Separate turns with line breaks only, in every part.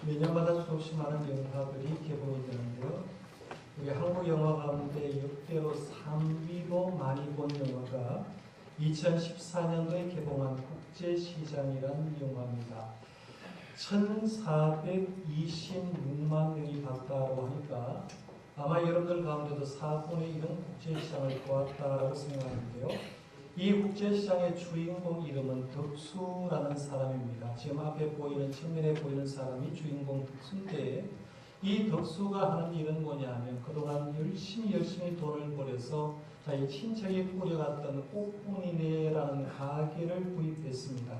매년마다 수없이 많은 영화들이 개봉이 되는데요. 우리 한국 영화 가운데 역대로 3위로 많이 본 영화가 2014년도에 개봉한 국제시장이라는 영화입니다. 1426만 명이 봤다고 하니까 아마 여러분들 가운데도 4분의 1은 국제시장을 보았다라고 생각하는데요. 이 국제시장의 주인공 이름은 덕수라는 사람입니다. 지금 앞에 보이는, 측면에 보이는 사람이 주인공 덕수인데, 이 덕수가 하는 일은 뭐냐면 그동안 열심히 돈을 벌여서 자기 친척이 꾸려갔던 꽃분이네라는 가게를 구입했습니다.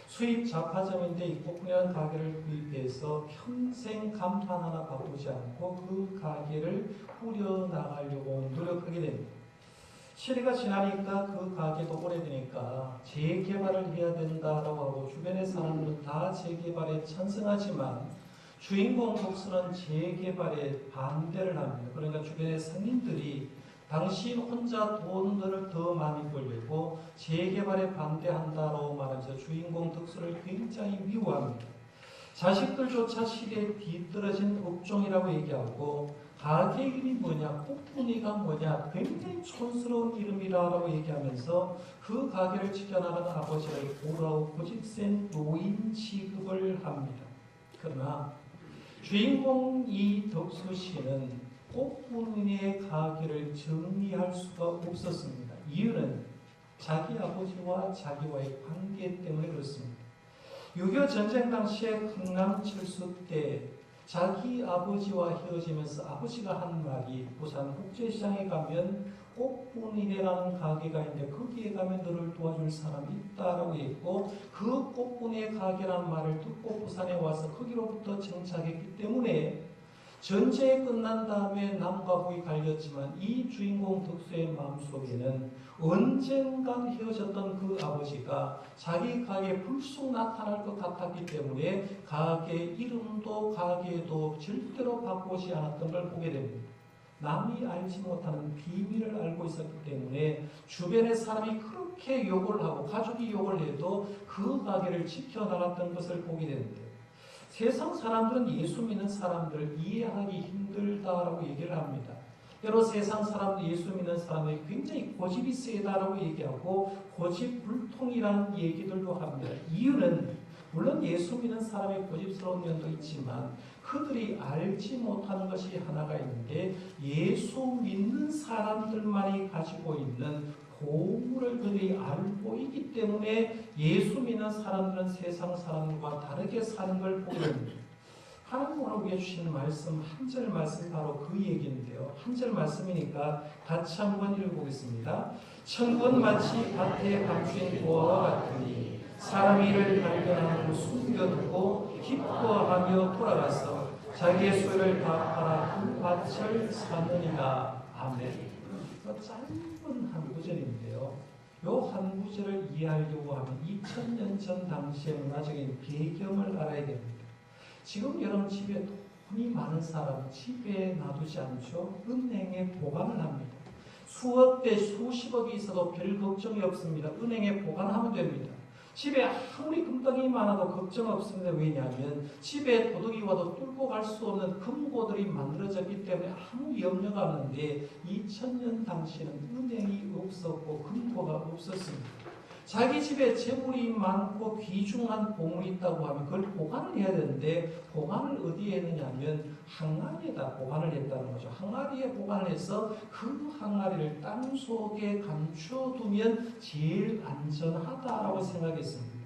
수입 잡화점인데 이 꽃분이라는 가게를 구입해서 평생 간판 하나 바꾸지 않고 그 가게를 꾸려나가려고 노력하게 됩니다. 시대가 지나니까 그 가게도 오래되니까 재개발을 해야 된다라고 하고 주변의 사람들은 다 재개발에 찬성하지만 주인공 덕수는 재개발에 반대를 합니다. 그러니까 주변의 상인들이 당신 혼자 돈을 더 많이 벌려고 재개발에 반대한다라고 말하면서 주인공 덕수를 굉장히 미워합니다. 자식들조차 시대에 뒤떨어진 업종이라고 얘기하고 가게 이름이 뭐냐, 꽃분이가 뭐냐, 굉장히 촌스러운 이름이라고 얘기하면서 그 가게를 지켜나가는 아버지를 고라고 고집센 노인 취급을 합니다. 그러나 주인공 이 덕수 씨는 꽃분이의 가게를 정리할 수가 없었습니다. 이유는 자기 아버지와 자기와의 관계 때문에 그렇습니다. 6.25 전쟁 당시에 흥남철수 때 자기 아버지와 헤어지면서 아버지가 한 말이 부산 국제시장에 가면 꽃분이네라는 가게가 있는데 거기에 가면 너를 도와줄 사람이 있다라고 했고, 그 꽃분이의 가게라는 말을 듣고 부산에 와서 거기로부터 정착했기 때문에 전쟁이 끝난 다음에 남과 북이 갈렸지만 이 주인공 덕수의 마음속에는 언젠간 헤어졌던 그 아버지가 자기 가게에 불쑥 나타날 것 같았기 때문에 가게 이름도 가게도 절대로 바꾸지 않았던 걸 보게 됩니다. 남이 알지 못하는 비밀을 알고 있었기 때문에 주변의 사람이 그렇게 욕을 하고 가족이 욕을 해도 그 가게를 지켜나갔던 것을 보게 되는데, 세상 사람들은 예수 믿는 사람들을 이해하기 힘들다라고 얘기를 합니다. 때로 세상 사람들, 예수 믿는 사람들이 굉장히 고집이 세다라고 얘기하고 고집불통이라는 얘기들도 합니다. 이유는 물론 예수 믿는 사람의 고집스러운 면도 있지만 그들이 알지 못하는 것이 하나가 있는데, 예수 믿는 사람들만이 가지고 있는 보물을 그들이 알고 있기 때문에 예수 믿는 사람들은 세상 사람들과 다르게 사는 걸 보게 됩니다. 하나님 오늘 우리에게 주시는 말씀, 한 절 말씀이 바로 그 얘기인데요. 한 절 말씀이니까 같이 한번 읽어보겠습니다. 천국은 마치 밭에 감추인 보화와 같으니 사람이 이를 발견하고 숨겨두고 기뻐하며 돌아가서 자기의 소유를 다 팔아 그 밭을 사느니라. 아멘. 짧은 한 구절인데요. 이 한 구절을 이해하려고 하면 2000년 전 당시의 문화적인 배경을 알아야 됩니다. 지금 여러분 집에 돈이 많은 사람 집에 놔두지 않죠. 은행에 보관을 합니다. 수억 대 수십억이 있어도 별 걱정이 없습니다. 은행에 보관하면 됩니다. 집에 아무리 금덩이 많아도 걱정 없습니다. 왜냐하면 집에 도둑이 와도 뚫고 갈 수 없는 금고들이 만들어졌기 때문에 아무 염려가 없는데, 2000년 당시에는 은행이 없었고 금고가 없었습니다. 자기 집에 재물이 많고 귀중한 보물이 있다고 하면 그걸 보관을 해야 되는데, 보관을 어디에 했느냐 하면 항아리에다 보관을 했다는 거죠. 항아리에 보관을 해서 그 항아리를 땅 속에 감춰두면 제일 안전하다라고 생각했습니다.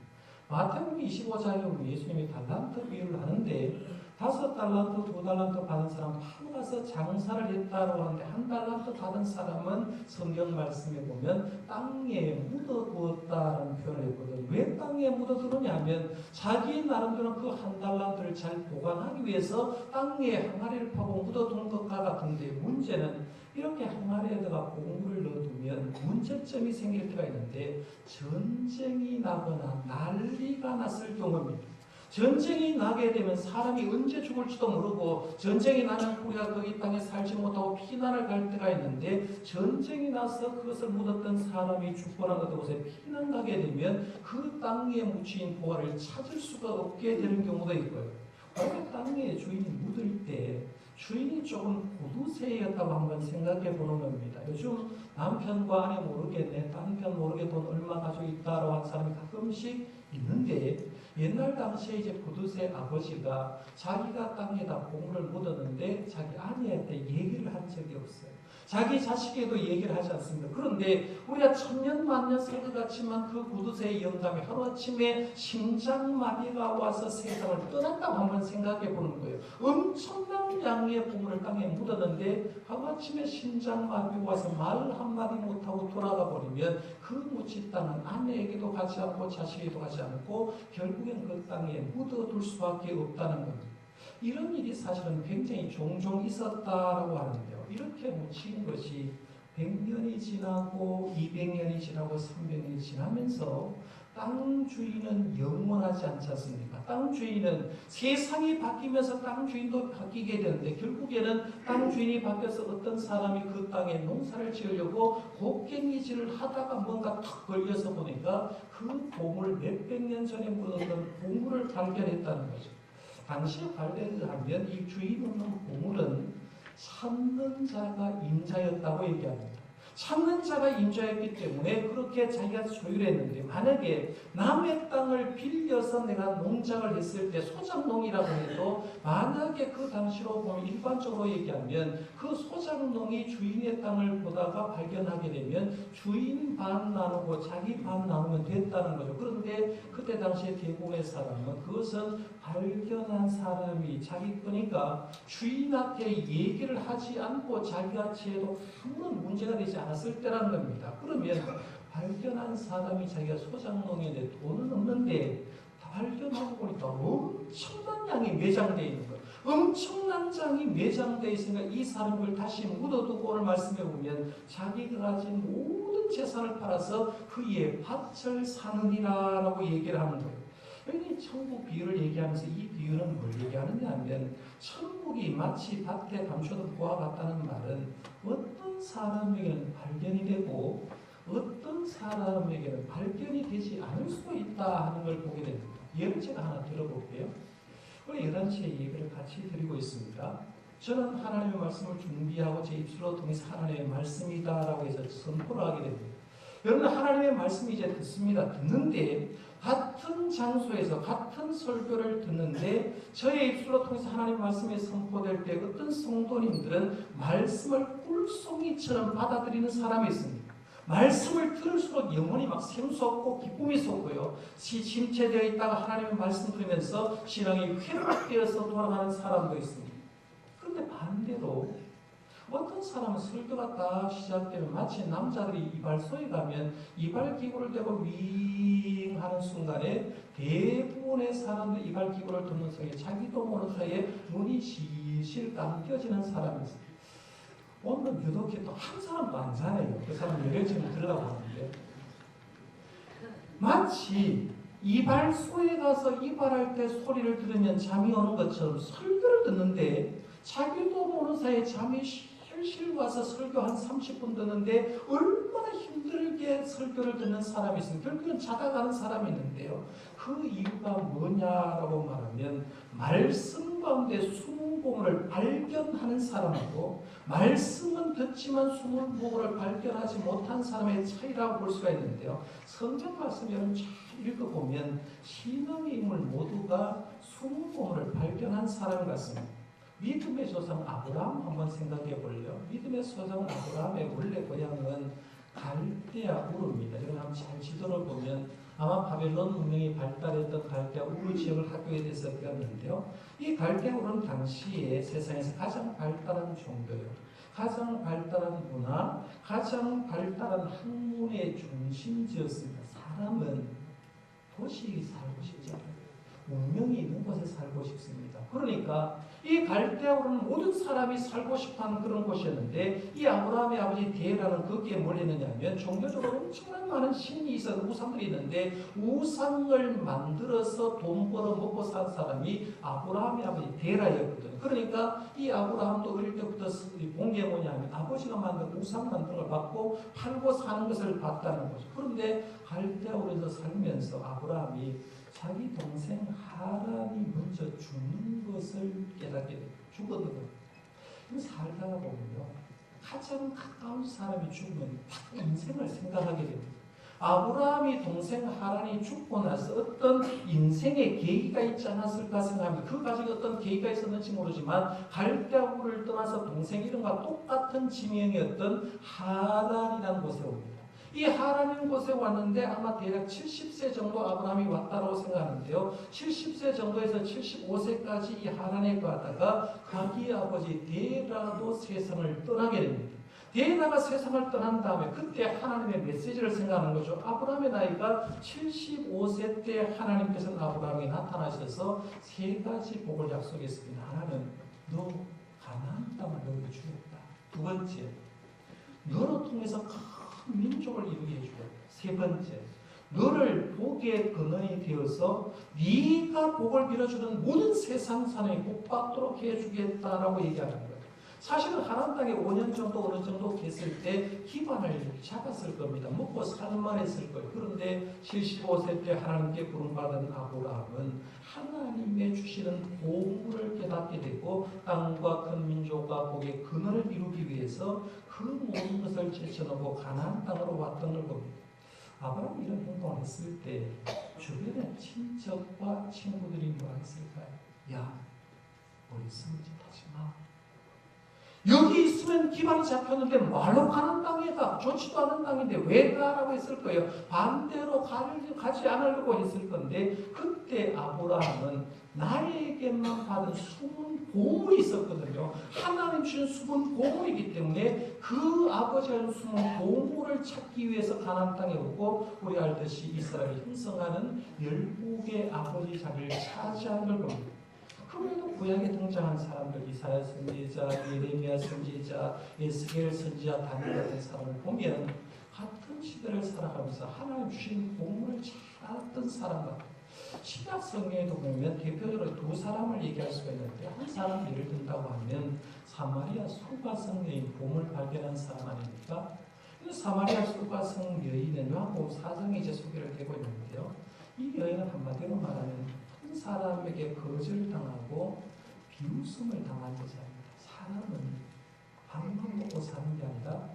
마태복음 25장에 보면 예수님이 달란트 비유를 하는데, 5달란트, 2달란트 받은 사람 바로 가서 장사를 했다고 하는데, 1달란트 받은 사람은 성경 말씀에 보면 땅에 묻어두었다라는 표현을 했거든요. 왜 땅에 묻어두느냐면 자기 나름대로 그 1달란트를 잘 보관하기 위해서 땅에 항아리를 파고 묻어두는 것과 같은데, 문제는 이렇게 항아리에다가 보물을 넣어두면 문제점이 생길 때가 있는데, 전쟁이 나거나 난리가 났을 경우입니다. 전쟁이 나게 되면 사람이 언제 죽을지도 모르고, 전쟁이 나면 우리가 거기 땅에 살지 못하고 피난을 갈 때가 있는데, 전쟁이 나서 그것을 묻었던 사람이 죽거나 어떤 곳에 피난 가게 되면 그 땅에 묻힌 보화를 찾을 수가 없게 되는 경우도 있고요. 만약에 땅의 주인이 묻을 때 주인이 조금 고두쇠였다고 한번 생각해 보는 겁니다. 요즘 남편과 아내 모르게 남편 모르게 돈 얼마 가지고 있다라고 하는 사람이 가끔씩 있는데, 옛날 당시에 이제 고두쇠 아버지가 자기가 땅에다 보물을 묻었는데 자기 아내한테 얘기를 한 적이 없어요. 자기 자식에도 얘기를 하지 않습니다. 그런데 우리가 천년만년 살 것 같지만 그 고두쇠의 영감이 하루아침에 심장마비가 와서 세상을 떠났다고 한번 생각해 보는 거예요. 엄청난 양의 보물을 땅에 묻었는데 하루아침에 심장마비가 와서 말 한마디 못하고 돌아가 버리면 그 묻힌 땅은 아내에게도 가지 않고 자식에게도 가지 않고 결국엔 그 땅에 묻어둘 수밖에 없다는 겁니다. 이런 일이 사실은 굉장히 종종 있었다라고 하는데요. 이렇게 묻힌 것이 100년이 지나고 200년이 지나고 300년이 지나면서 땅 주인은 영원하지 않지 않습니까? 땅 주인은 세상이 바뀌면서 땅 주인도 바뀌게 되는데, 결국에는 땅 주인이 바뀌어서 어떤 사람이 그 땅에 농사를 지으려고 곡괭이질을 하다가 뭔가 탁 걸려서 보니까 그 보물 몇백 년 전에 묻었던 보물을 발견했다는 거죠. 당시에 발견을 하면 이 주인 없는 보물은 찾는 자가 임자였다고 얘기합니다. 찾는 자가 임자였기 때문에 그렇게 자기가 소유를 했는데, 만약에 남의 땅을 빌려서 내가 농장을 했을 때 소작농이라고 해도 만약에 그 당시로 보면 일반적으로 얘기하면 그 소작농이 주인의 땅을 보다가 발견하게 되면 주인 반 나누고 자기 반 나누면 됐다는 거죠. 그런데 그때 당시에 대부분의 사람은 그것은 발견한 사람이 자기 거니까 주인한테 얘기를 하지 않고 자기가 채도 아무런 문제가 되지 않았을 때라는 겁니다. 그러면 발견한 사람이 자기가 소작농인데 돈은 없는데 발견하고 보니까 엄청난 양이 매장되어 있는 거예요. 엄청난 양이 매장되어 있으니까 이 사람을 다시 묻어두고 오늘 말씀해 보면 자기가 가진 모든 재산을 팔아서 그의 밭을 사느니라라고 얘기를 하는 거예요. 여기 천국 비유를 얘기하면서 이 비유는 뭘 얘기하느냐 하면, 천국이 마치 밭에 감춰둔 보와 같다는 말은 어떤 사람에게는 발견이 되고 어떤 사람에게는 발견이 되지 않을 수도 있다 하는 걸 보게 됩니다. 예를 제가 하나 들어볼게요. 우리 11시에 예배를 같이 드리고 있습니다. 저는 하나님의 말씀을 준비하고 제 입술로 통해서 하나님의 말씀이다라고 해서 선포를 하게 됩니다. 여러분, 하나님의 말씀이 이제 듣는데 같은 장소에서 같은 설교를 듣는데 저의 입술로 통해서 하나님의 말씀이 선포될 때 어떤 성도님들은 말씀을 꿀송이처럼 받아들이는 사람이 있습니다. 말씀을 들을수록 영혼이 막 샘솟고 기쁨이 솟고요. 침체되어 있다가 하나님의 말씀 들으면서 신앙이 회복되어서 돌아가는 사람도 있습니다. 그런데 반대로 어떤 사람은 설교가 딱 시작되면 마치 남자들이 이발소에 가면 이발기구를 대고 윙 하는 순간에 대부분의 사람들 이발기구를 듣는 사이에 자기도 모르는 사이에 눈이 실실 감겨지는 사람이 있습니다. 오늘은 유독 또 한 사람도 안 자네요. 그 사람 예를 지금 들으려고 하는데, 마치 이발소에 가서 이발할 때 소리를 들으면 잠이 오는 것처럼 설교를 듣는데 자기도 모르는 사이에 잠이 실실 와서 설교 한 30분 듣는데 얼마나 힘들게 설교를 듣는 사람이 있습니다. 결국은 자다 가는 사람이 있는데요. 그 이유가 뭐냐라고 말하면, 말씀 가운데 숨은 보물을 발견하는 사람하고 말씀은 듣지만 숨은 보물을 발견하지 못한 사람의 차이라고 볼 수가 있는데요. 성경 말씀 여러분 잘 읽어보면 신앙의 인물 모두가 숨은 보물을 발견한 사람 같습니다. 믿음의 조상 아브라함 한번 생각해 볼래요? 믿음의 조상 아브라함의 원래 고향은 갈대아 우르입니다. 여러분 한번 잘 지도를 보면 아마 바벨론 문명이 발달했던 갈대아 우르 지역을 학교에 대해서 배웠는데요. 이 갈대아 우르는 당시에 세상에서 가장 발달한 종교예요. 가장 발달한 문화, 가장 발달한 학문의 중심지였습니다. 사람은 도시에 살고 싶지 않아요. 운명이 있는 곳에 살고 싶습니다. 그러니까 이 갈대아우르는 모든 사람이 살고 싶어하는 그런 곳이었는데, 이 아브라함의 아버지 데라는 거기에 뭘 했느냐면 종교적으로 엄청난 많은 신이 있어 우상들이 있는데 우상을 만들어서 돈 벌어 먹고 산 사람이 아브라함의 아버지 데라였거든요. 그러니까 이 아브라함도 어릴 때부터 본 게 뭐냐면 아버지가 만든 우상 만든 걸 받고 팔고 사는 것을 봤다는 거죠. 그런데 갈대아우르에서 살면서 아브라함이 자기 동생 하란이 먼저 죽는 것을 깨닫게 됩니다. 죽었거든요. 살다가 보면요, 가장 가까운 사람이 죽으면 딱 인생을 생각하게 됩니다. 아브라함이 동생 하란이 죽고 나서 어떤 인생의 계기가 있지 않았을까 생각합니다. 그 가지고 어떤 계기가 있었는지 모르지만 갈대아우를 떠나서 동생 이름과 똑같은 지명이었던 하란이라는 곳에 옵니다. 이 하란이라는 곳에 왔는데 아마 대략 70세 정도 아브라함이 왔다고 생각하는데요. 70세 정도에서 75세까지 이 하란에 가다가 자기 아버지 데라도 세상을 떠나게 됩니다. 데라가 세상을 떠난 다음에 그때 하나님의 메시지를 생각하는 거죠. 아브라함의 나이가 75세 때 하나님께서는 아브라함에 나타나셔서 세 가지 복을 약속했습니다. 하나는 너 가나안 땅을 너에게 주겠다. 두 번째, 너로 통해서 큰 민족을 이루게 해주겠다. 세 번째, 너를 복의 근원이 되어서 네가 복을 빌어주는 모든 세상 사람이 복 받도록 해주겠다라고 얘기하는 거예요. 사실은 하나님 땅에 5년 정도 어느 정도 계실 때 기반을 잡았을 겁니다. 먹고 살만 했을 거예요. 그런데 75세 때 하나님께 부름받은 아브라함은 하나님의 주시는 보물을 깨닫게 되고 땅과 큰 민족과 복의 근원을 이루기 위해서 그 모든 것을 제쳐놓고 가나안 땅으로 왔던 걸 봅니다. 아브라함이 이런 행동을 했을 때 주변의 친척과 친구들이 뭐라 했을까요? 야, 우리 승진하지 마. 여기 있으면 기반이 잡혔는데 말로 가는 땅이다. 좋지도 않은 땅인데 왜 가라고 했을 거예요. 반대로 가지 않으려고 했을 건데 그때 아브라함은 나에게만 받은 숨은 보물이 있었거든요. 하나님 주신 숨은 보물이기 때문에 그 아버지가 준 숨은 보물을 찾기 위해서 가나안 땅에 오고 우리 알듯이 이스라엘을 형성하는 열국의 아버지 자리를 차지하는 걸 봅니다. 그럼에도 구약에 등장한 사람들, 이사야 선지자, 예레미야 선지자, 에스겔 선지자, 다니엘 같은 사람을 보면 같은 시대를 살아가면서 하나님 주신 보물을 잘 알았던 사람 같아요. 신약 성경에도 보면 대표적으로 두 사람을 얘기할 수가 있는데 한 사람 예를 든다고 하면 사마리아 수가성 여인 보물 발견한 사람 아닙니까? 사마리아 수가성 여인은 요한복음 4장에 이제 소개를 되고 있는데요. 이 여인은 한마디로 말하면 한 사람에게 거절당하고 비웃음을 당한 여자입니다. 사람은 밥만 먹고 사는 게 아니라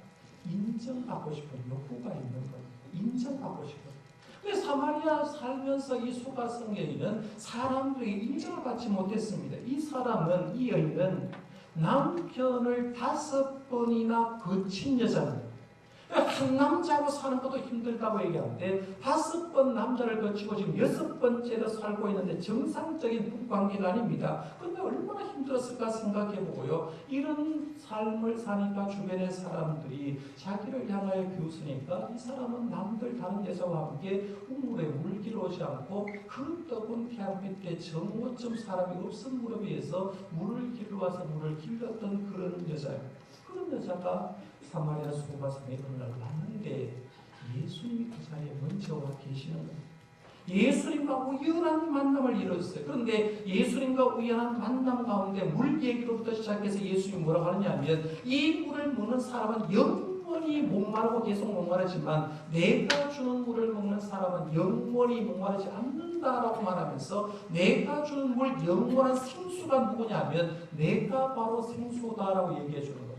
인정받고 싶은 욕구가 있는 거예요. 인정받고 싶은. 근데 사마리아 살면서 이 수가성 여인은 사람들에게 인정을 받지 못했습니다. 이 사람은, 이 여인은 남편을 5번이나 거친 여자입니다. 한 남자하고 사는 것도 힘들다고 얘기하는데 5번 남자를 거치고 지금 6번째로 살고 있는데 정상적인 부부관계가 아닙니다. 그런데 얼마나 힘들었을까 생각해보고요. 이런 삶을 사니까 주변의 사람들이 자기를 향하여 비웃으니까 이 사람은 남들 다른 여자와 함께 우물에 물기를 오지 않고 그 뜨거운 태양빛에 정오쯤 사람이 없은 무릎 위에서 물을 길러 와서 물을 길렀던 그런 여자입니다. 그런 여자가 사마리아 수가성에 어느 날 왔는데 예수님이 그 자리에 먼저 와 계시는 겁니다. 예수님과 우연한 만남을 이뤘어요. 그런데 예수님과 우연한 만남 가운데 물 얘기로부터 시작해서 예수님이 뭐라고 하느냐면 이 물을 먹는 사람은 영원히 목마르고 계속 목마르지만 내가 주는 물을 먹는 사람은 영원히 목마르지 않는다라고 말하면서 내가 주는 물 영원한 생수가 누구냐면 내가 바로 생수다라고 얘기해 주는 거예요.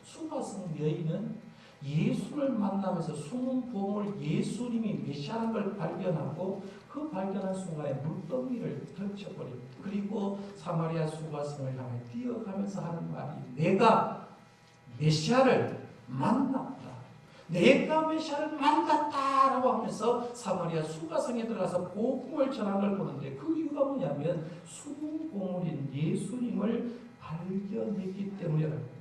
수가성 여인은 예수를 만나면서 숨은 보물 예수님이 메시아라는 걸 발견하고 그 발견한 순간에 물더미를 던져버립니다. 그리고 사마리아 수가성을 향해 뛰어가면서 하는 말이 내가 메시아를 만났다. 내가 메시아를 만났다라고 하면서 사마리아 수가성에 들어가서 복음을 전한 걸 보는데 그 이유가 뭐냐면 숨은 보물인 예수님을 발견했기 때문이라고.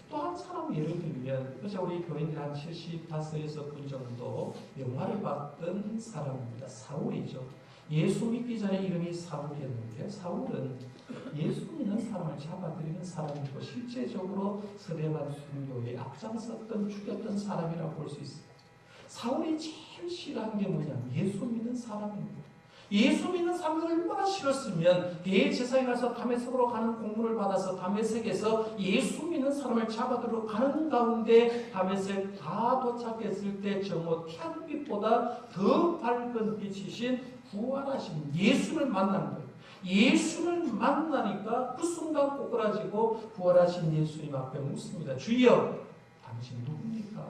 또 한 사람 예를 들면 그래서 우리 교인들 한 75에서 9 정도 영화를 봤던 사람입니다. 사울이죠. 예수 믿기 전에 이름이 사울이었는데 사울은 예수 믿는 사람을 잡아들이는 사람이고 실제적으로 스데반 순교에 앞장섰던 죽였던 사람이라고 볼 수 있습니다. 사울이 제일 싫어하는 게 뭐냐면 예수 믿는 사람입니다. 예수 믿는 사람이 얼마나 싫었으면 대제사장에 가서 다메섹으로 가는 공문을 받아서 다메섹에서 예수 믿는 사람을 잡아들어 가는 가운데 다메섹 다 도착했을 때 정오 태양빛보다 더 밝은 빛이신 부활하신 예수를 만난 거예요. 예수를 만나니까 그 순간 꼬꾸라지고 부활하신 예수님 앞에 묻습니다. 주여, 당신 누굽니까?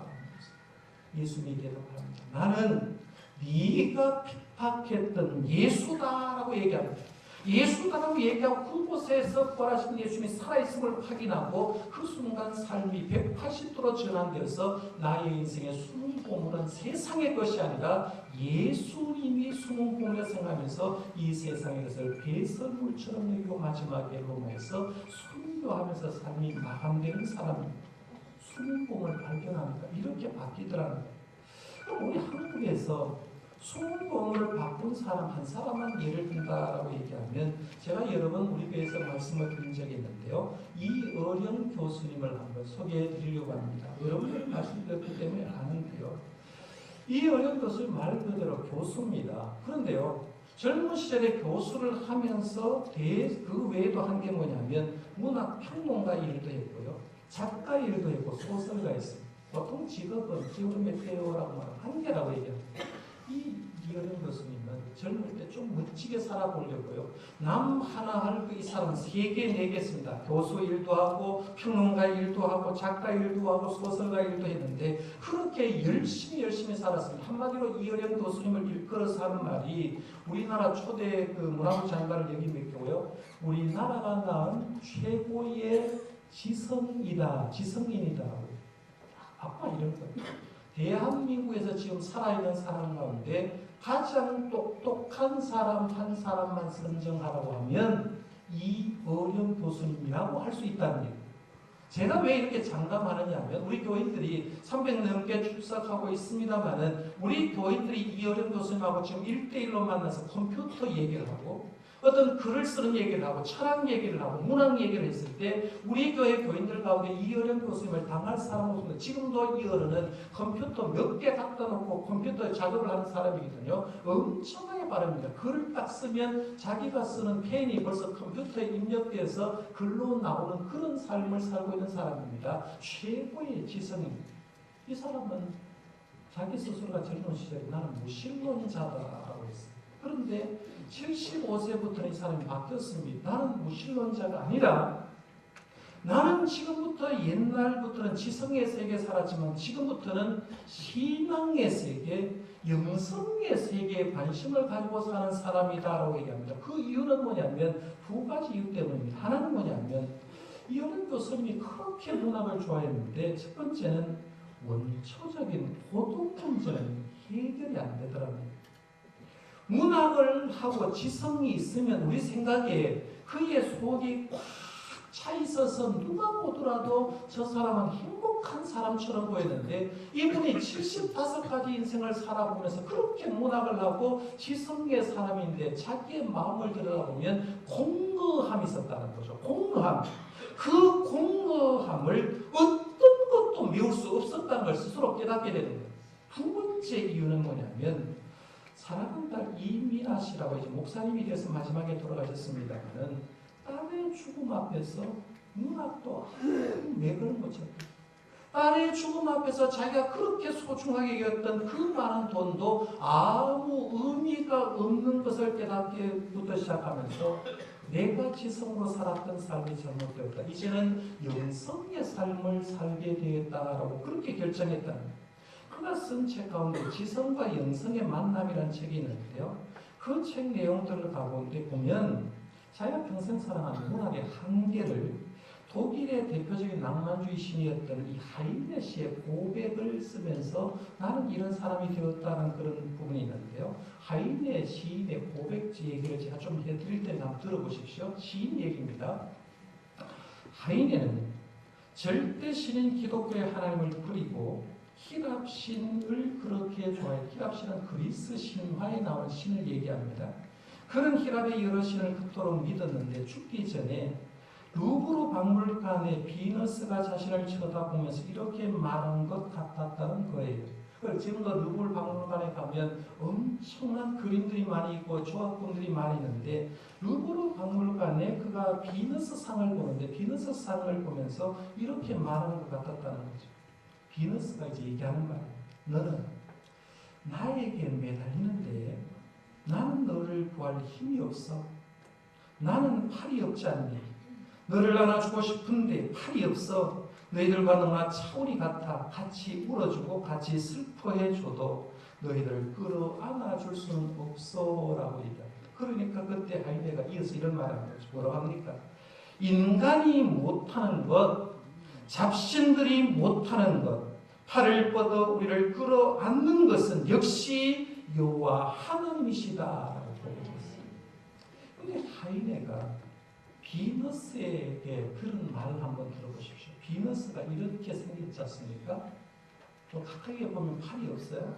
예수님이 대답합니다. 나는 네가 핍박했던 예수다라고 얘기합니다. 예수다라고 얘기하고 그곳에서 부활하신 예수님이 살아있음을 확인하고 그 순간 삶이 180도로 전환되어서 나의 인생의 숨은 보물은 세상의 것이 아니라 예수님이 숨은 보물을 생각하면서 이 세상의 것을 배설물처럼 여기고 마지막에 로마에서 순교하면서 삶이 마감되는 사람입니다. 숨은 보물을 발견하니까 이렇게 바뀌더라는 거예요. 그럼 우리 한국에서 숨은 보물을 바꾼 사람 한 사람만 예를 든다라고 얘기하면 제가 여러 번 우리 교회에서 말씀을 드린 적이 있는데요. 이어령 교수님을 한번 소개해 드리려고 합니다. 여러분들이 말씀드렸기 때문에 아는데요. 이어령 교수님 말 그대로 교수입니다. 그런데요. 젊은 시절에 교수를 하면서 그 외에도 한 게 뭐냐면 문학 평론가 일도 했고요. 작가 일도 했고 소설가 했습니다. 보통 직업은 기브메테오라고 말하는 한계라고 얘기합니다. 이어령 교수님은 젊을 때 좀 멋지게 살아보려고요. 남 하나 할 이 사람 3개, 4개 했습니다. 교수 일도 하고 평론가 일도 하고 작가 일도 하고 소설가 일도 했는데 그렇게 열심히 살았습니다. 한마디로 이어령 교수님을 일컬어서 하는 말이 우리나라 초대 그 문화부 장관을 여기 맡겨고요. 우리나라가 낳은 최고의 지성인이다. 아빠 이런 거예요. 대한민국에서 지금 살아있는 사람 가운데 가장 똑똑한 사람 한 사람만 선정하라고 하면 이어령 교수님이라고 할 수 있다는 얘기예요. 제가 왜 이렇게 장담하느냐 하면 우리 교인들이 300 넘게 출석하고 있습니다만은 우리 교인들이 이어령 교수님하고 지금 1대1로 만나서 컴퓨터 얘기를 하고 어떤 글을 쓰는 얘기를 하고 철학 얘기를 하고 문학 얘기를 했을 때 우리 교회 교인들 가운데 이어령 교수님을 당할 사람은 없습니다. 지금도 이어령은 컴퓨터 몇 개 갖다 놓고 컴퓨터에 작업을 하는 사람이거든요. 엄청나게 빠릅니다. 글을 딱 쓰면 자기가 쓰는 펜이 벌써 컴퓨터에 입력돼서 글로 나오는 그런 삶을 살고 있는 사람입니다. 최고의 지성입니다. 이 사람은 자기 스스로가 젊은 시절에 나는 무신론자다라고 했어요. 그런데 75세부터는 이 사람이 바뀌었습니다. 나는 무신론자가 아니라 나는 지금부터 옛날부터는 지성의 세계에 살았지만 지금부터는 신앙의 세계, 영성의 세계에 관심을 가지고 사는 사람이다라고 얘기합니다. 그 이유는 뭐냐면 2가지 이유 때문입니다. 하나는 뭐냐면 이어령 교수님이 그렇게 문학을 좋아했는데 첫 번째는 원초적인 고독 문제는 해결이 안 되더라고요. 문학을 하고 지성이 있으면 우리 생각에 그의 속이 꽉 차 있어서 누가 보더라도 저 사람은 행복한 사람처럼 보였는데 이분이 75가지 인생을 살아보면서 그렇게 문학을 하고 지성의 사람인데 자기의 마음을 들여다보면 공허함이 있었다는 거죠. 공허함. 그 공허함을 어떤 것도 메울 수 없었다는 걸 스스로 깨닫게 되는 거예요. 2번째 이유는 뭐냐면 사랑하는 딸 이민아 씨라고 이제 목사님이 돼서 마지막에 돌아가셨습니다만은 딸의 죽음 앞에서 문학도 맥을 못 쳤고 딸의 죽음 앞에서 자기가 그렇게 소중하게 여겼던 그 많은 돈도 아무 의미가 없는 것을 깨닫기부터 시작하면서 내가 지성으로 살았던 삶이 잘못되었다. 이제는 영성의 삶을 살게 되겠다라고 그렇게 결정했다는 거예요. 그가 쓴 책 가운데 지성과 영성의 만남이라는 책이 있는데요. 그 책 내용들을 가운데 보면 자기가 평생 살아가는 문학의 한계를 독일의 대표적인 낭만주의 신이었던 이 하이네 씨의 고백을 쓰면서 나는 이런 사람이 되었다는 그런 부분이 있는데요. 하이네 시인의 고백지 얘기를 제가 좀 해드릴 텐데 한번 들어보십시오. 시인 얘기입니다. 하이네는 절대신인 기독교의 하나님을 그리고 히랍신을 그렇게 좋아해요. 히랍신은 그리스 신화에 나온 신을 얘기합니다. 그런 히랍의 여러 신을 그토록 믿었는데 죽기 전에 루브르 박물관에 비너스가 자신을 쳐다보면서 이렇게 말한 것 같았다는 거예요. 지금도 루블 박물관에 가면 엄청난 그림들이 많이 있고 조각품들이 많이 있는데 루브르 박물관에 그가 비너스 상을 보는데 비너스 상을 보면서 이렇게 말하는 것 같았다는 거죠. 비너스가 이제 얘기하는 말이에요. 너는 나에게 매달리는데 나는 너를 구할 힘이 없어. 나는 팔이 없지 않니? 너를 안아주고 싶은데 팔이 없어. 너희들과 너무나 차원이 같아. 같이 울어주고 같이 슬퍼해줘도 너희들을 끌어안아줄 수는 없어라고 얘기합니다. 그러니까 그때 하이데가 이어서 이런 말을 하는 거죠. 뭐라고 합니까? 인간이 못하는 것, 잡신들이 못하는 것, 팔을 뻗어 우리를 끌어안는 것은 역시 여호와 하나님이시다라고 보여줬어요. 그런데 하이데가 비너스에게 그런 말을 한번 들어보십시오. 비너스가 이렇게 생겼지 않습니까? 또 가까이에 보면 팔이 없어요.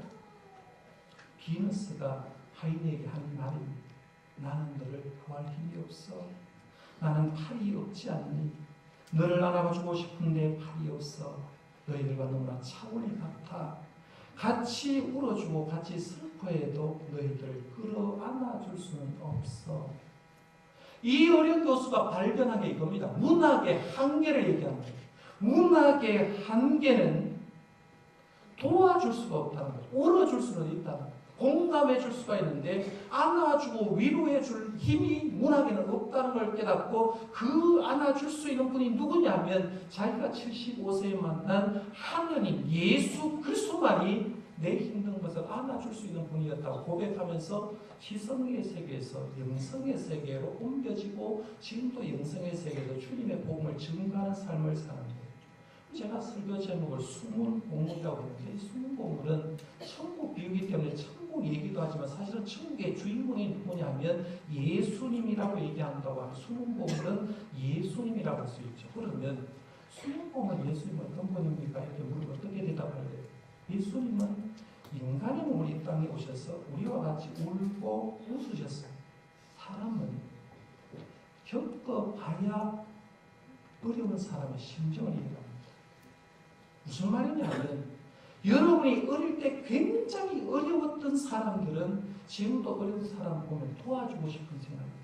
비너스가 하이데에게 하는 말입니다. 나는 너를 구할 힘이 없어. 나는 팔이 없지 않니? 너를 안아주고 싶은데 팔이 없어. 너희들과 너무나 차원이 같아. 같이 울어주고 같이 슬퍼해도 너희들을 끌어안아줄 수는 없어. 이 어려운 교수가 발견한 게 이겁니다. 문학의 한계를 얘기하는 거예요. 문학의 한계는 도와줄 수가 없다는 거죠. 울어줄 수는 있다는 거죠. 공감해 줄 수가 있는데 안아주고 위로해 줄 힘이 문학에는 없다는 걸 깨닫고 그 안아줄 수 있는 분이 누구냐면 자기가 75세에 만난 하느님 예수 그리스도만이 내 힘든 것을 안아줄 수 있는 분이었다고 고백하면서 지성의 세계에서 영성의 세계로 옮겨지고 지금도 영성의 세계에서 주님의 복음을 증거하는 삶을 사는 거예요. 제가 설교 제목을 숨은 보물이라고 했는데 이 숨은 보물은 천국 비유기 때문에 천국 얘기도 하지만 사실은 천국의 주인공이 누구냐면 예수님이라고 얘기한다고 하는 숨은 보물은 예수님이라고 할 수 있죠. 그러면 숨은 보물 예수님은 어떤 분입니까? 이렇게 물으면 어떻게 대답할래요? 예수님은 인간의 몸을 이 땅에 오셔서 우리와 같이 울고 웃으셨어요. 사람은 겪어봐야 어려운 사람의 심정을 이해합니다. 무슨 말이냐면 여러분이 어릴 때 굉장히 어려웠던 사람들은 지금도 어려운 사람 보면 도와주고 싶은 생각입니다.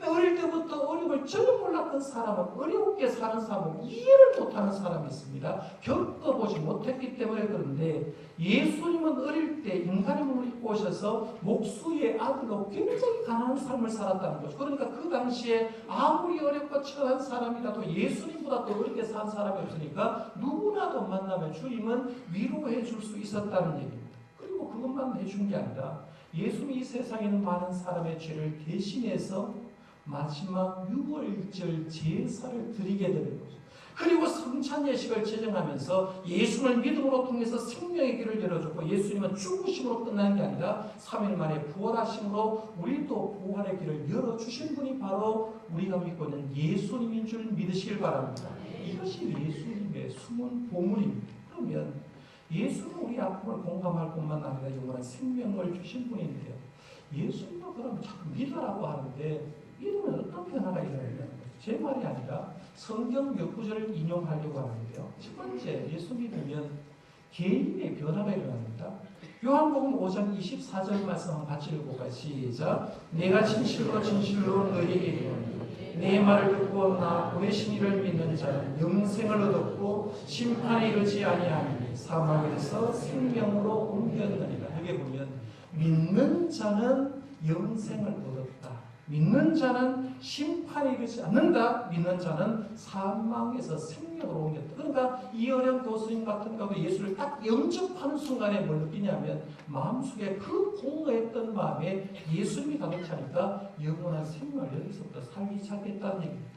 어릴 때부터 어려움을 전혀 몰랐던 사람은 어렵게 사는 사람은 이해를 못하는 사람이 있습니다. 겪어보지 못했기 때문에. 그런데 예수님은 어릴 때 인간의 몸을 입고 오셔서 목수의 아들로 굉장히 가난한 삶을 살았다는 거죠. 그러니까 그 당시에 아무리 어렵고 처한 사람이라도 예수님보다 더 어렵게 산 사람이 없으니까 누구나도 만나면 주님은 위로해 줄 수 있었다는 얘기입니다. 그리고 그것만 해준 게 아니라 예수님이 이 세상에 있는 많은 사람의 죄를 대신해서 마지막 유월절 제사를 드리게 되는 거죠. 그리고 성찬 예식을 제정하면서 예수를 믿음으로 통해서 생명의 길을 열어줬고 예수님은 죽으심으로 끝나는 게 아니라 3일 만에 부활하심으로 우리도 부활의 길을 열어주신 분이 바로 우리가 믿고 있는 예수님인 줄 믿으시길 바랍니다. 이것이 예수님의 숨은 보물입니다. 그러면 예수는 우리 아픔을 공감할 뿐만 아니라 영원한 생명을 주신 분인데요. 예수님은 그럼 자꾸 믿으라고 하는데 믿으면 어떤 변화가 일어나는 거예요? 제 말이 아니라 성경 몇 구절을 인용하려고 하는데요. 첫 번째, 예수 믿으면 개인의 변화가 일어납니다. 요한복음 5장 24절 말씀 한번 같이 읽어볼까요? 시작. 내가 진실로 진실로 너희에게 이르노니 내 말을 듣고 나 보내신 이를 믿는 자는 영생을 얻었고 심판에 이르지 아니하니 사망에서 생명으로 옮겼느니라. 여기 보면 믿는 자는 영생을 얻었다. 믿는 자는 심판에 이르지 않는다. 믿는 자는 사망에서 생명으로 옮겼다. 그러니까 이 어려운 교수님 같은 경우 예수를 딱 영접하는 순간에 뭘 느끼냐면 마음속에 그 공허했던 마음에 예수님이 가득 차니까 영원한 생명을 여기서부터 살기 시작했다는 얘기입니다.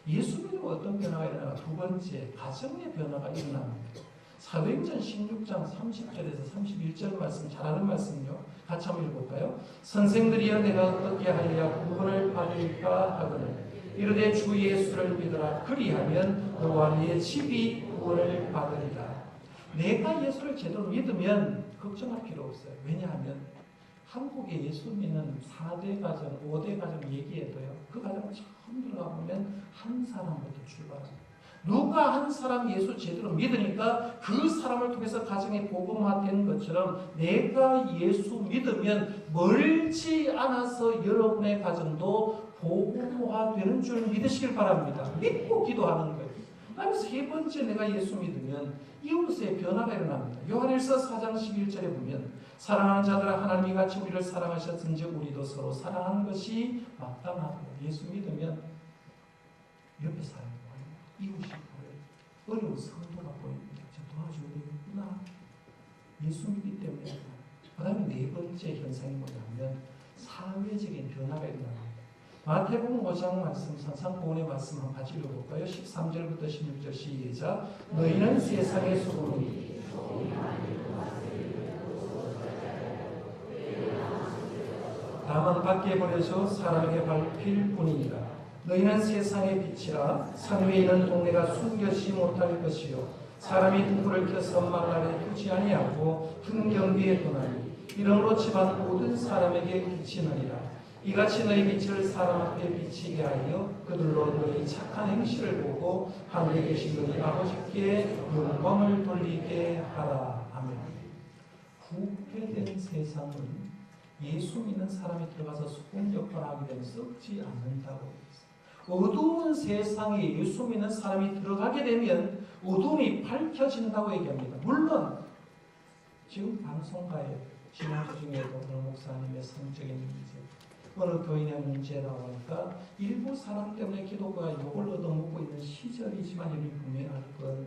예수 믿으면 어떤 변화가 일어나가? 두 번째, 가정의 변화가 일어납니다. 사도행전 16장 30절에서 31절 말씀 잘 아는 말씀이요. 같이 한번 읽어볼까요? 선생들이여 내가 어떻게 하여야 구원을 받을까 하거늘 이르되 주 예수를 믿으라. 그리하면 너와 네 집이 구원을 받으리라. 내가 예수를 제대로 믿으면 걱정할 필요 없어요. 왜냐하면 한국에 예수 믿는 4대 가정, 5대 가정 얘기해도요. 그 가정 처음 들어가 보면 한 사람부터 출발합니다. 누가 한 사람 예수 제대로 믿으니까 그 사람을 통해서 가정이 복음화된 것처럼 내가 예수 믿으면 멀지 않아서 여러분의 가정도 복음화되는 줄 믿으시길 바랍니다. 믿고 기도하는 거예요. 그다음에 세 번째, 내가 예수 믿으면 이웃의 변화가 일어납니다. 요한일서 4장 11절에 보면 사랑하는 자들아 하나님이 같이 우리를 사랑하셨은지 우리도 서로 사랑하는 것이 마땅하고, 예수 믿으면 옆에 사람이 보입니다. 이웃이 보여요. 어려운 성도가 보입니다. 저 도와줘야 되겠구나. 예수 믿기 때문에. 그 다음에 네 번째 현상이 뭐냐면 사회적인 변화가 일어납니다. 마태복음 5장 말씀, 산상보훈의 말씀 한번 같이 읽어볼까요? 13절부터 16절 시작. 너희는 세상의 소금이 다만 밖에 버려져 사람에게 밟힐 뿐이니라. 너희는 세상의 빛이라. 산 위에 있는 동네가 숨겨지지 못할 것이요 사람이 등불을 켜서 망라에 두지 아니하고 등경비에 두나니 이러므로 집안 모든 사람에게 비치느니라. 이같이 너희 빛을 사람 앞에 비치게 하여 그들로 너희 착한 행실을 보고 하늘에 계신 너희 아버지께 영광을 돌리게 하라. 아멘. 부패된 세상은 예수 믿는 사람이 들어가서 소금 역할을 하게 되면 썩지 않는다고 했어요. 어두운 세상에 예수 믿는 사람이 들어가게 되면 어둠이 밝혀진다고 얘기합니다. 물론 지금 방송가에 지난주 중에도 오늘 목사님의 성적인 문제, 어느 교인의 문제라고 하니까 일부 사람 때문에 기독교가 욕을 얻어먹고 있는 시절이지만 여러분이 분명히 알 건,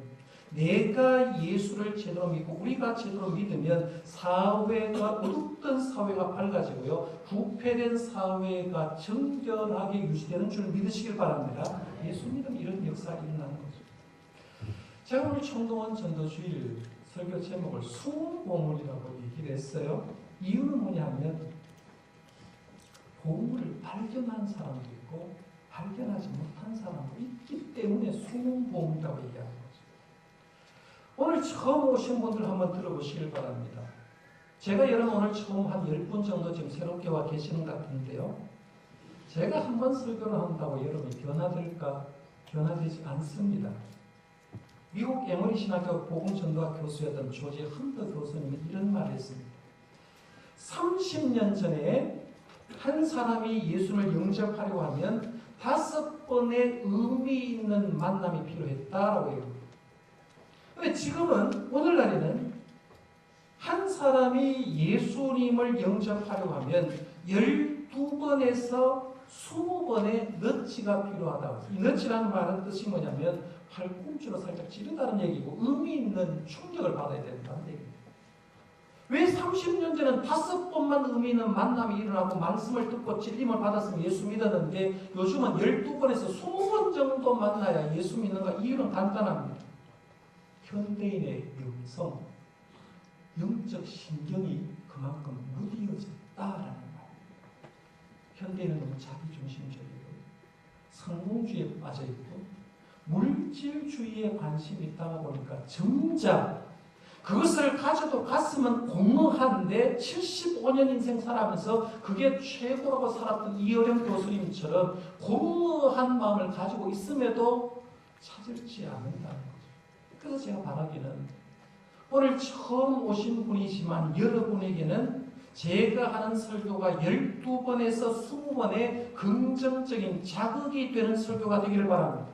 내가 예수를 제대로 믿고 우리가 제대로 믿으면 사회가, 어둡던 사회가 밝아지고요 부패된 사회가 정결하게 유지되는 줄 믿으시길 바랍니다. 예수 믿으면 이런 역사가 일어나는 거죠. 제가 오늘 청동원 전도주일 설교 제목을 숨은 보물이라고 얘기를 했어요. 이유는 뭐냐면 보물을 발견한 사람도 있고 발견하지 못한 사람도 있기 때문에 숨은 보물이라고 얘기하는 거죠. 오늘 처음 오신 분들 한번 들어보시길 바랍니다. 제가 여러분 오늘 처음 한 10분 정도 지금 새롭게 와 계시는 것 같은데요. 제가 한번 설교를 한다고 여러분이 변화될까? 변화되지 않습니다. 미국 에머리 신학교 복음전도학 교수였던 조지 헌터 교수님이 이런 말을 했습니다. 30년 전에 한 사람이 예수를 영접하려고 하면 5번의 의미 있는 만남이 필요했다라고 해요. 근데 지금은, 오늘날에는 한 사람이 예수님을 영접하려고 하면 12번에서 20번의 너치가 필요하다고. 이 너치라는 말은 뜻이 뭐냐면 팔꿈치로 살짝 찌르다는 얘기고 의미 있는 충격을 받아야 된다는 얘기입니다. 왜 30년 전에는 5번만 의미 있는 만남이 일어나고 말씀을 듣고 진림을 받았으면 예수 믿었는데 요즘은 12번에서 20번 정도 만나야 예수 믿는가? 이유는 간단합니다. 현대인의 영성, 영적 신경이 그만큼 무디어졌다라는 말입니다. 현대인은 너무 자기중심적이고 성공주의에 빠져있고 물질주의에 관심이 있다가 보니까 정작 그것을 가져도 갔으면 공허한데 75년 인생 살아가면서 그게 최고라고 살았던 이어령 교수님처럼 공허한 마음을 가지고 있음에도 찾을지 않는다는 거죠. 그래서 제가 바라기는 오늘 처음 오신 분이지만 여러분에게는 제가 하는 설교가 12번에서 20번의 긍정적인 자극이 되는 설교가 되기를 바랍니다.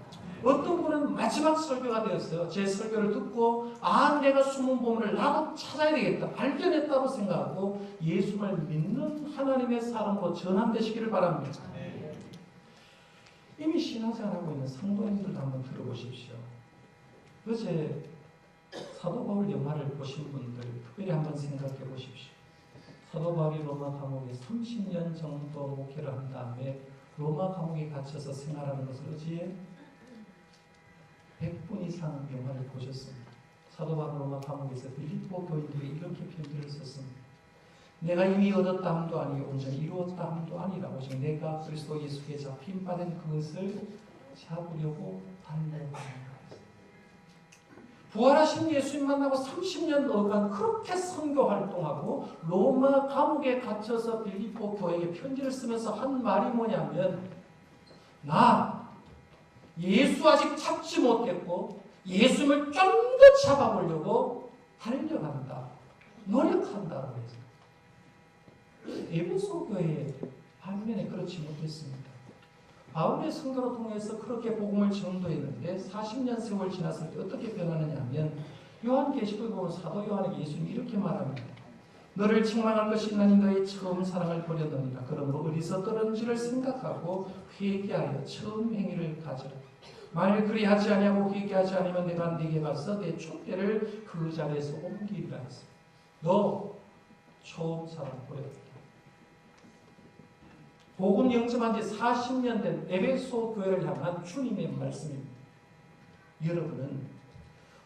어떤 분은 마지막 설교가 되었어요. 제 설교를 듣고 내가 숨은 보물을 나도 찾아야 되겠다, 발견했다고 생각하고 예수를 믿는 하나님의 사람으로 전환되시기를 바랍니다. 이미 신앙생활하고 있는 성도님들도 한번 들어보십시오. 어제 사도 바울 영화를 보신 분들 특별히 한번 생각해 보십시오. 사도 바울이 로마 감옥에 30년 정도 목회를 한 다음에 로마 감옥에 갇혀서 생활하는 것을 어제 100분 이상 영화를 보셨습니다. 사도 바울 로마 감옥에서 빌립보 교인들이 이렇게 편지를 썼습니다. 내가 이미 얻었다 함도 아니요 온전히 이루었다 함도 아니라고 오직 내가 그리스도 예수께 잡힌 바 된 그것을 잡으려고 달려가는 것입니다. 부활하신 예수님 만나고 30년간 그렇게 선교 활동하고 로마 감옥에 갇혀서 빌립보 교회에 편지를 쓰면서 한 말이 뭐냐면, 나 예수 아직 잡지 못했고 예수님을 좀 더 잡아보려고 달려간다, 노력한다고 해서 에베소 교회 반면에 그렇지 못했습니다. 바울의 성도로 통해서 그렇게 복음을 전도했는데 40년 세월 지났을 때 어떻게 변하느냐 하면 요한계시록에 보면 사도 요한에게 예수님이 이렇게 말합니다. 너를 책망할 것이 나니 너의 처음 사랑을 버렸느니라. 그러므로 어디서 떨어진지를 생각하고 회개하여 처음 행위를 가져라. 만일 그리하지 아니하고 회개하지 않으면 내가 네게 가서 내 촛대를 그 자리에서 옮기리라 했어. 너 처음 사랑 버렸다. 복음 영접한 지 40년 된 에베소 교회를 향한 주님의 말씀입니다. 여러분은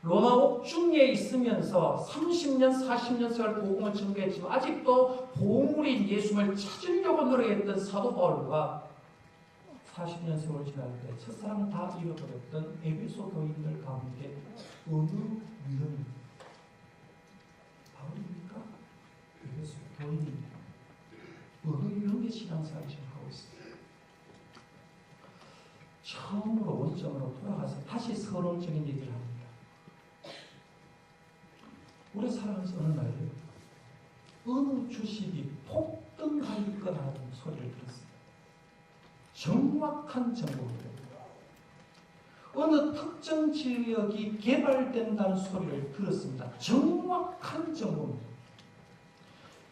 로마 옥중에 있으면서 30년, 40년 세월 복음을 전개했지만 아직도 보물인 예수님을 찾으려고 노력했던 사도 바울과 40년 세월 지날 때 첫사랑 다 잃어버렸던 에베소 교인들 가운데 어느 위험입니까? 바울입니까? 에베소 교인입니다. 어느 위험의 신앙생활을 지금 하고 있습니다. 처음으로 원점으로 돌아가서 다시 서론적인 얘기를 합니다. 우리 살아가면서 어느 날 어느 주식이 폭등할 거라는 소리를 들었습니다. 정확한 정보입니다. 어느 특정 지역이 개발된다는 소리를 들었습니다. 정확한 정보입니다.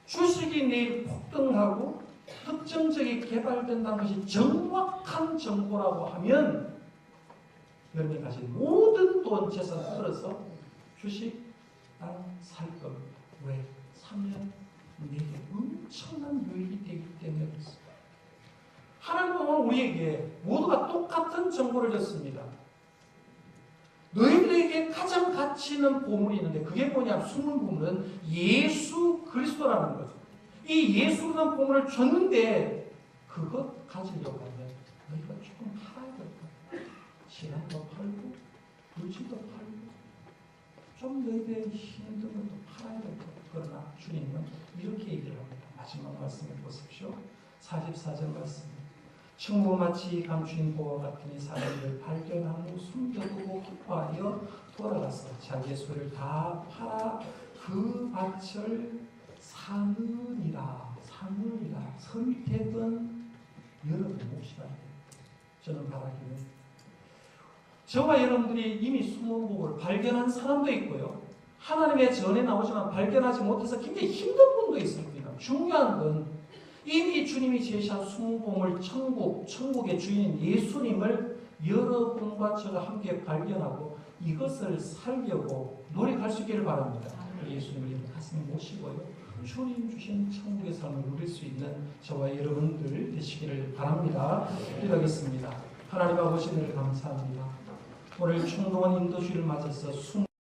주식이 내일 폭등하고 특정 지역이 개발된다는 것이 정확한 정보라고 하면 여러분이 가진 모든 돈, 재산 끌어서 주식 살 겁니다. 왜? 사면 내게 엄청난 유익이 되기 때문에 그렇습니다. 하나님은 우리에게 모두가 똑같은 정보를 줬습니다. 너희들에게 가장 가치 있는 보물이 있는데 그게 뭐냐? 숨은 보물은 예수 그리스도라는 거죠. 이 예수라는 보물을 줬는데 그것 가지려고 하면 너희가 조금 팔아야 될 거야. 시간도 팔고 물질도 팔고 좀 너희들의 힘든 것도 팔아야 될 거야. 그러나 주님은 이렇게 얘기를 합니다. 마지막 말씀을 보십시오. 44절 말씀. 충무마치 감추인 보화 같은 이 사람을 발견한 후 숨겨두고 기뻐하여 돌아가서 자기의 소유를 다 팔아 그 밭을 사느니라. 선택은 여러분의 몫이 아닙니다. 저는 바라기는 저와 여러분들이 이미 숨은 복을 발견한 사람도 있고요. 하나님의 전에 나오지만 발견하지 못해서 굉장히 힘든 분도 있습니다. 중요한 건 이미 주님이 제시한 숨은 복을 천국의 주인인 예수님을 여러분과 저가 함께 발견하고 이것을 살려고 노력할 수 있기를 바랍니다. 예수님을 여러분 가슴에 모시고요. 주님 주신 천국의 삶을 누릴 수 있는 저와 여러분들 되시기를 바랍니다. 기도하겠습니다. 하나님 아버지 늘 감사합니다. 오늘 충동한 인도주의를 맞아서